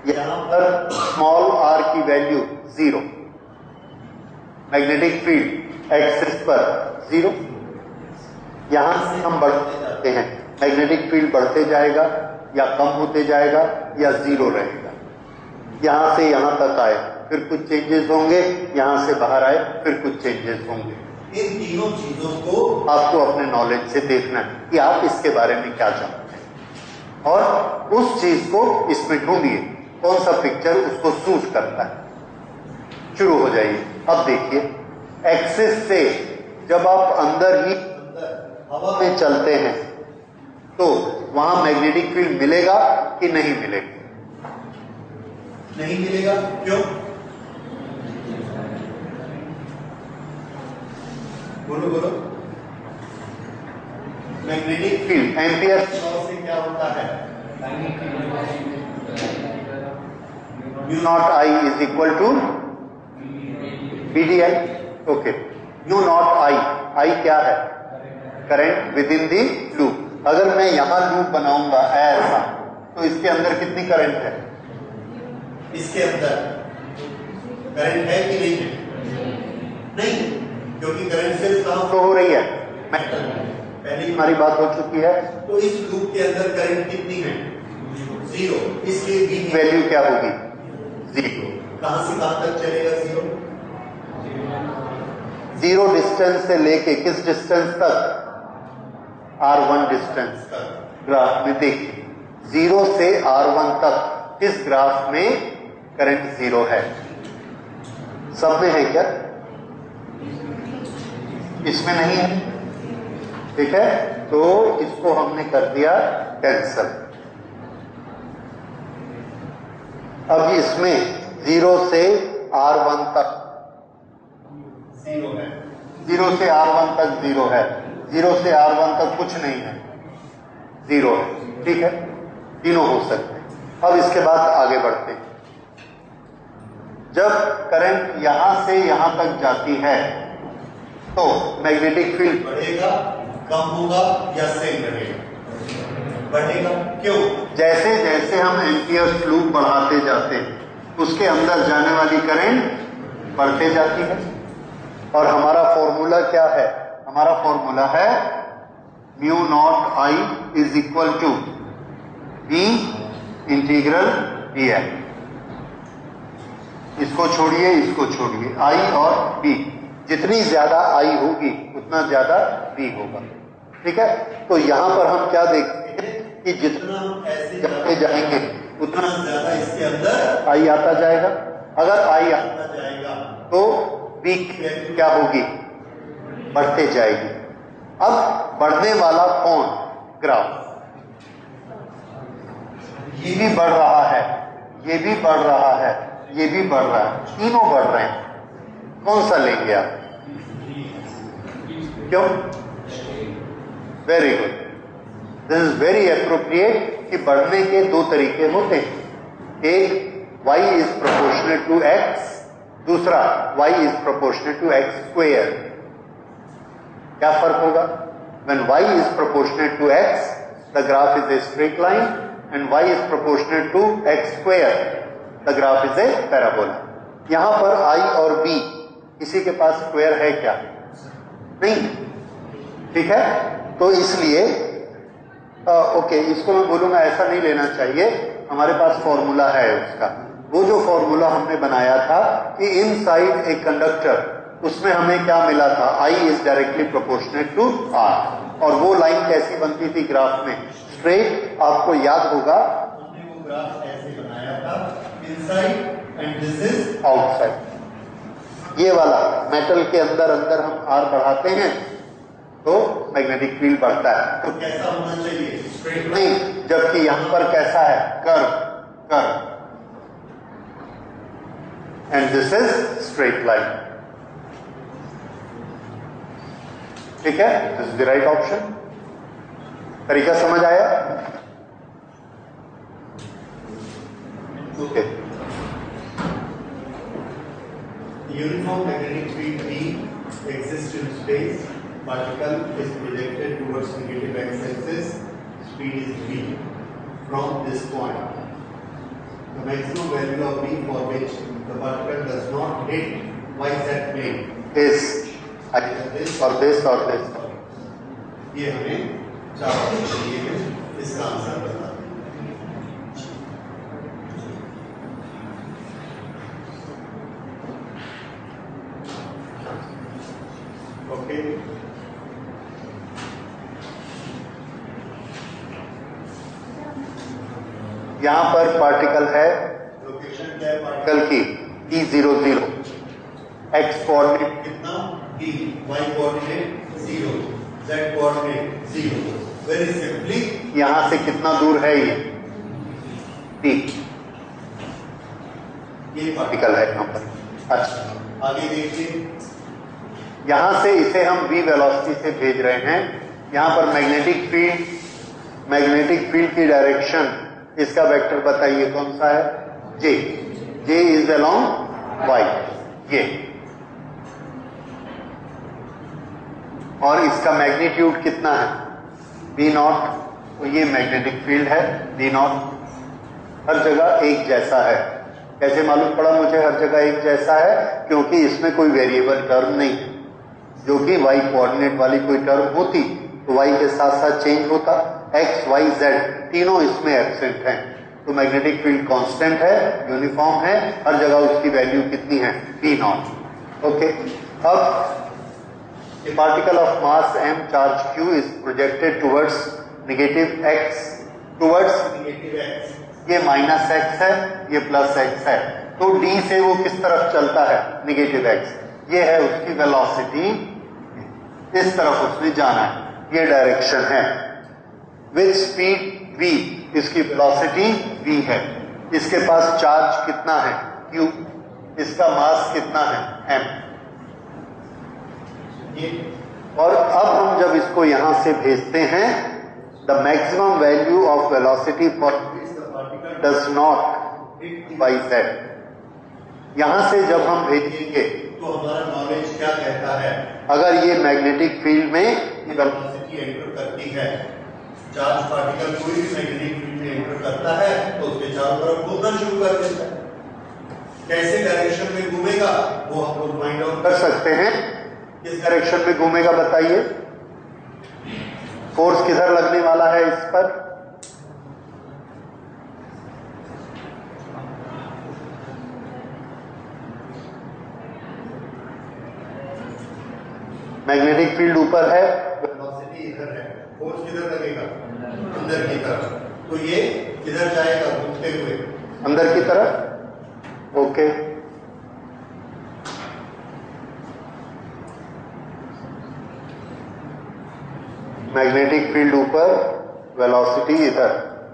यहां पर स्मॉल r की वैल्यू 0, मैग्नेटिक फील्ड एक्सिस पर 0। यहां से हम बढ़ते जाते हैं, मैग्नेटिक फील्ड बढ़ते जाएगा या कम होते जाएगा या 0 रहेगा। यहां से यहां तक आए, फिर कुछ चेंजेस होंगे, यहां से बाहर आए, फिर कुछ चेंजेस होंगे। इन तीनों चीजों को आपको अपने नॉलेज से देखना है कि आप इसके बारे में क्या जानते हैं, और उस चीज को इसमें ढूंढिए, कौन सा पिक्चर उसको सूट करता है। शुरू हो जाइए। अब देखिए, एक्सिस से जब आप अंदर ही हवा में चलते हैं तो वहां मैग्नेटिक फील्ड मिलेगा कि नहीं मिलेगा? नहीं मिलेगा। क्यों? बोलो बोलो। मैग्नेटिक फील्ड एम्पियर लॉ से क्या होता है? Mu naught I is equal to BDI। Okay, mu naught I, I क्या है? Current within the loop. अगर मैं यहां लूप बनाऊंगा ऐसा, तो इसके अंदर कितनी करंट है? इसके अंदर करंट है कि नहीं है? नहीं, क्योंकि करंट सिर्फ कहां फ्लो हो रही है? मेटल। पहले ही हमारी बात हो चुकी है। तो इस लूप के अंदर करंट कितनी है? 0। इसलिए V की वैल्यू क्या होगी? 0। कहां से कहां तक चलेगा 0? 0 डिस्टेंस से लेके किस डिस्टेंस तक? R1 डिस्टेंस तक। ग्राफ में देखिए, 0 से R1 तक इस ग्राफ में करंट 0 है। सब में है क्या? इसमें नहीं है। ठीक है, तो इसको हमने कर दिया कैंसल। अब इसमें 0 से R1 तक 0 है, 0 से R1 तक 0 है, 0 से R1 तक कुछ नहीं है, 0 है। ठीक है, तीनों हो सकते हैं। अब इसके बाद आगे बढ़ते हैं। जब करंट यहां से यहां तक जाती है तो मैग्नेटिक फील्ड बढ़ेगा, कम होगा या सेम रहेगा? बढ़ेगा। क्यों? जैसे जैसे हम एम्पियर्स लूप बढ़ाते जाते हैं, उसके अंदर जाने वाली करंट बढ़ते जाती है। और हमारा फॉर्मूला क्या है? हमारा फॉर्मूला है mu naught I is equal to B integral D I. इसको छोड़िए, इसको छोड़िए, आई और बी, जितनी ज्यादा आई होगी उतना ज्यादा बी होगा। ठीक है, तो यहां पर हम क्या देखते हैं कि जितना हम ऐसे जाते जाएंगे उतना ज्यादा इसके अंदर आई आता जाएगा। अगर आई आता जाएगा तो बी की वैल्यू क्या होगी? बढ़ते जाएगी। अब बढ़ने वाला कौन? ग्राफ। ये भी बढ़ रहा है, ये भी बढ़ रहा है, ये भी बढ़ रहा है, तीनों बढ़ रहे हैं। कौन सा लेंगे आप? क्यों? Very good, this is very appropriate कि बढ़ने के 2 तरीके होते हैं। एक y इज प्रोपोर्शनल टू x, दूसरा y इज प्रोपोर्शनल टू x स्क्वेयर। क्या फर्क होगा? When y is proportional to x, the graph is a straight line, and y is proportional to x square, the graph is a parabola. यहां पर I और B किसी के पास square है क्या? नहीं। ठीक है, तो इसलिए ओके, इसको मैं बोलूंगा ऐसा नहीं लेना चाहिए, हमारे पास फॉर्मूला है उसका। वो जो फॉर्मूला हमने बनाया था कि इनसाइड ए कंडक्टर उसमें हमें क्या मिला था, I इज डायरेक्टली प्रोपोर्शनेट टू R। और वो लाइन कैसी बनती थी ग्राफ में, स्ट्रेट। आपको याद होगा हमने वो ग्राफ ऐसे बनाया था, inside and this is outside. ये वाला मेटल के अंदर अंदर हम R बढ़ाते हैं तो मैग्नेटिक फील्ड बढ़ता है। तो कैसा होना चाहिए, स्ट्रेट नहीं, जबकि यहां पर कैसा है, curve curve, and this is straight line. ठीक है, this is the right option. तरीका समझ आया? Okay. Uniform magnetic field B exists in space. Particle is projected towards negative x-axis. Speed is v from this point. The maximum value of v for which the particle does not hit y-z plane is और this ये हमें चार दिए हैं, इसका answer बता दें। Okay, यहां पर पार्टिकल है, लोकेशन क्या है पार्टिकल की E00, x कोऑर्डिनेट कितना d, y coordinate 0, z coordinate 0। Very simply यहां से कितना दूर है ये T, ये पार्टिकल है यहां पर। अच्छा, आगे देखिए, यहां से इसे हम v वेलोसिटी से भेज रहे हैं। यहां पर मैग्नेटिक फील्ड की डायरेक्शन, इसका वेक्टर बताइए कौन सा है, J इज अलोंग y, ये, और इसका मैग्नीट्यूड कितना है, V0। तो ये मैग्नेटिक फील्ड है V0, हर जगह एक जैसा है। कैसे मालूम पड़ा मुझे हर जगह एक जैसा है, क्योंकि इसमें कोई वेरिएबल टर्म नहीं है। जो कि y कोऑर्डिनेट वाली कोई टर्म होती तो y के साथ साथ चेंज होता, x y z तीनों इसमें एब्सेंट हैं। तो मैग्नेटिक फील्ड कांस्टेंट है, यूनिफॉर्म है, हर जगह उसकी वैल्यू कितनी है, V0। ओके, अब a particle of mass m charge q is projected towards negative x, towards negative x, ये माइनस x है, ये प्लस x है। तो d से वो किस तरफ चलता है, नेगेटिव x, ये है उसकी वेलोसिटी, इस तरफ उसने जाना है, ये डायरेक्शन है। विद स्पीड v, इसकी वेलोसिटी v है। इसके पास चार्ज कितना है, q, इसका मास कितना है, m। और अब हम जब इसको यहां से भेजते हैं, the maximum value of velocity for does not hit by z। यहां से जब हम भेजेंगे तो हमारा नॉलेज क्या कहता है, अगर ये मैग्नेटिक फील्ड में वेलोसिटी एंटर करती है, चार्ज पार्टिकल कोई भी मैग्नेटिक फील्ड में एंटर करता है तो उसके चारों तरफ घूमना शुरू कर देता है। कैसे डायरेक्शन में घूमेगा वो हम लोग फाइंड आउट कर सकते हैं। किस डायरेक्शन में घूमेगा बताइए, फोर्स किधर लगने वाला है इस पर, मैग्नेटिक फील्ड ऊपर है, वेलोसिटी इधर है, फोर्स किधर लगेगा, अंदर की तरफ। तो ये किधर जाएगा, घूमते हुए अंदर की तरफ। ओके, मैग्नेटिक फील्ड ऊपर, वेलोसिटी इधर,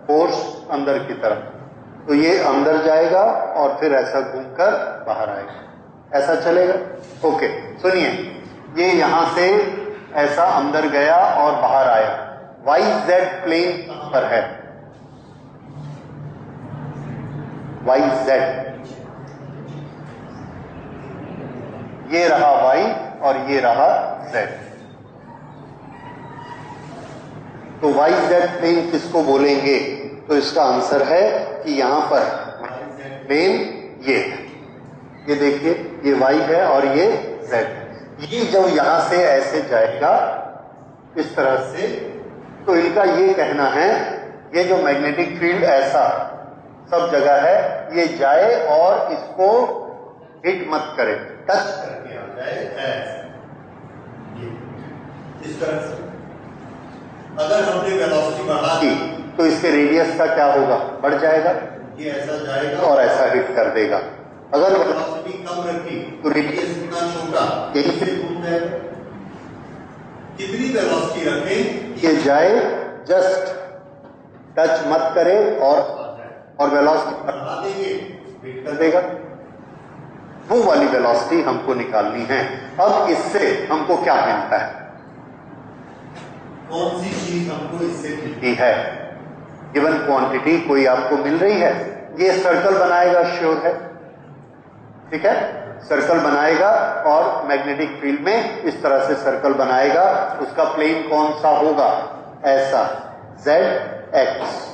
फोर्स अंदर की तरफ। तो ये अंदर जाएगा और फिर ऐसा घूमकर बाहर आएगा, ऐसा चलेगा। ओके, सुनिए, ये यहां से ऐसा अंदर गया और बाहर आया। वाई जेड प्लेन कहां पर है, वाई जेड, ये रहा वाई और ये रहा जेड। तो वाई जेड प्लेन किसको बोलेंगे, तो इसका आंसर है कि यहां पर वाई जेड प्लेन ये है, ये देखिए, ये वाई है और ये जेड। ये जब यहां से ऐसे जाएगा इस तरह से, तो इनका ये कहना है ये जो मैग्नेटिक फील्ड ऐसा सब जगह है, ये जाए और इसको हिट मत करे, टच करके आ जाए। जाए एज ये इस तरह से। अगर हमने वेलोसिटी बढ़ा दी तो इसके रेडियस का क्या होगा, बढ़ जाएगा, ये ऐसा जाएगा और ऐसा हिट कर देगा। अगर वेलोसिटी कम रखी तो रेडियस इतना छोटा यही से घूम जाएगा। कितनी वेलोसिटी रखें ये जाए, जस्ट टच मत करे और वेलोसिटी बढ़ा देंगे हिट कर देगा। वो वाली वेलोसिटी हमको निकालनी है। अब इससे हमको क्या मिलता है, कौन सी चीज हमको इससे मिलती है गिवन क्वांटिटी कोई आपको मिल रही है, ये सर्कल बनाएगा, श्योर है, ठीक है, सर्कल बनाएगा और मैग्नेटिक फील्ड में इस तरह से सर्कल बनाएगा। उसका प्लेन कौन सा होगा, ऐसा जेड एक्स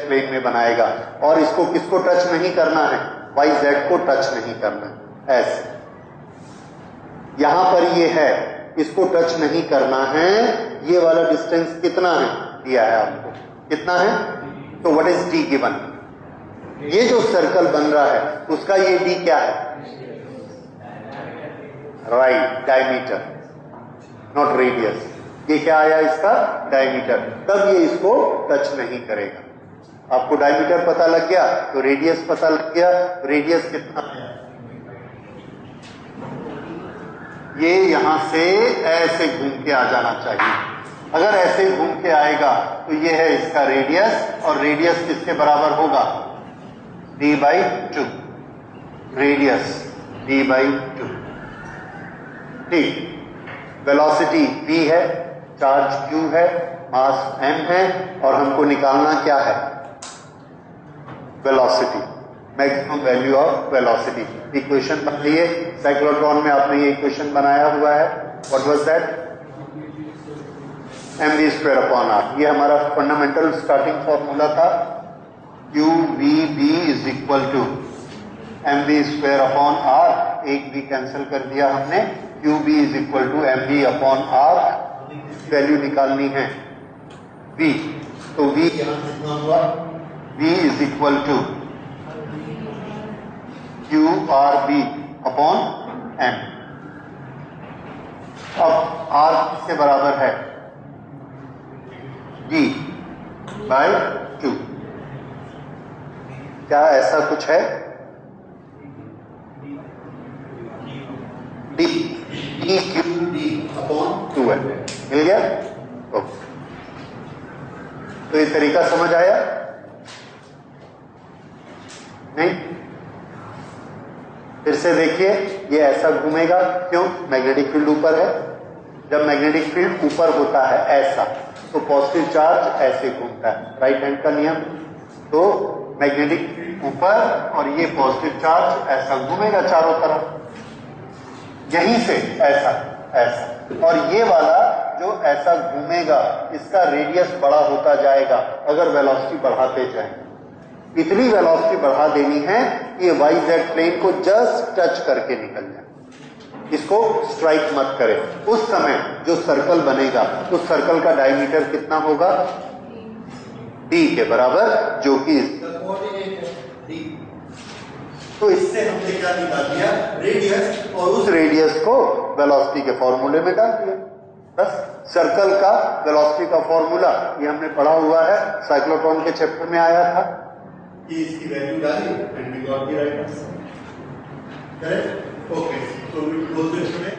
प्लेन में बनाएगा, और इसको किसको टच नहीं करना है, वाई जेड को टच नहीं करना, ऐसे यहां पर ये है, इसको टच नहीं करना है। ये वाला डिस्टेंस कितना है, दिया है आपको, कितना है, तो व्हाट इज डी गिवन, ये जो सर्कल बन रहा है उसका ये डी क्या है, राइट, डायमीटर, नॉट रेडियस। ये क्या आया इसका, डायमीटर, तब ये इसको टच नहीं करेगा। आपको डायमीटर पता लग गया तो रेडियस पता लग गया, रेडियस कितना है, ये यहां से ऐसे घूम के आ जाना चाहिए। अगर ऐसे घूम के आएगा तो ये है इसका रेडियस, और रेडियस किसके बराबर होगा, d/2, रेडियस d/2, ठीक। वेलोसिटी v है, चार्ज q है, मास m है, और हमको निकालना क्या है, velocity, maximum value of velocity. Equation बनाइए, साइक्लोट्रॉन में आपने ये इक्वेशन बनाया हुआ है, व्हाट वाज दैट, mv²/r। ये हमारा फंडामेंटल स्टार्टिंग फॉर्मूला था, qvb = mv²/r, एक भी कैंसिल कर दिया हमने, qb = mv/r, वैल्यू निकालनी है v, तो v यहां कितना हुआ, v = qRb/m। अब r किसके बराबर है, d/2। क्या ऐसा कुछ है, d/2 है, मिल गया। तो ये तरीका समझ आया, नहीं, फिर से देखिए, ये ऐसा घूमेगा, क्यों, मैग्नेटिक फील्ड ऊपर है। जब मैग्नेटिक फील्ड ऊपर होता है ऐसा, तो पॉजिटिव चार्ज ऐसे घूमता है, राइट हैंड का नियम। तो मैग्नेटिक फील्ड ऊपर और ये पॉजिटिव चार्ज ऐसा घूमेगा चारों तरफ, यहीं से ऐसा ऐसा, और ये वाला जो ऐसा घूमेगा इसका रेडियस बड़ा होता जाएगा अगर वेलोसिटी बढ़ाते जाएं। इतनी वेलोसिटी बढ़ा देनी है कि ये वाई जेड प्लेन को जस्ट टच करके निकल जाए, इसको स्ट्राइक मत करे। उस समय जो सर्कल बनेगा उस सर्कल का डायमीटर कितना होगा, d के बराबर, जो कि तो इससे हमने क्या निकाल दिया, रेडियस, और उस रेडियस को वेलोसिटी के फॉर्मूले में डाल दिया। बस सर्कल का वेलोसिटी का फॉर्मूला ये हमने पढ़ा हुआ है, साइक्लोट्रॉन के चैप्टर में आया था कि इसकी वैल्यू डाली and we got the right answer, correct. Okay, so we will close this today.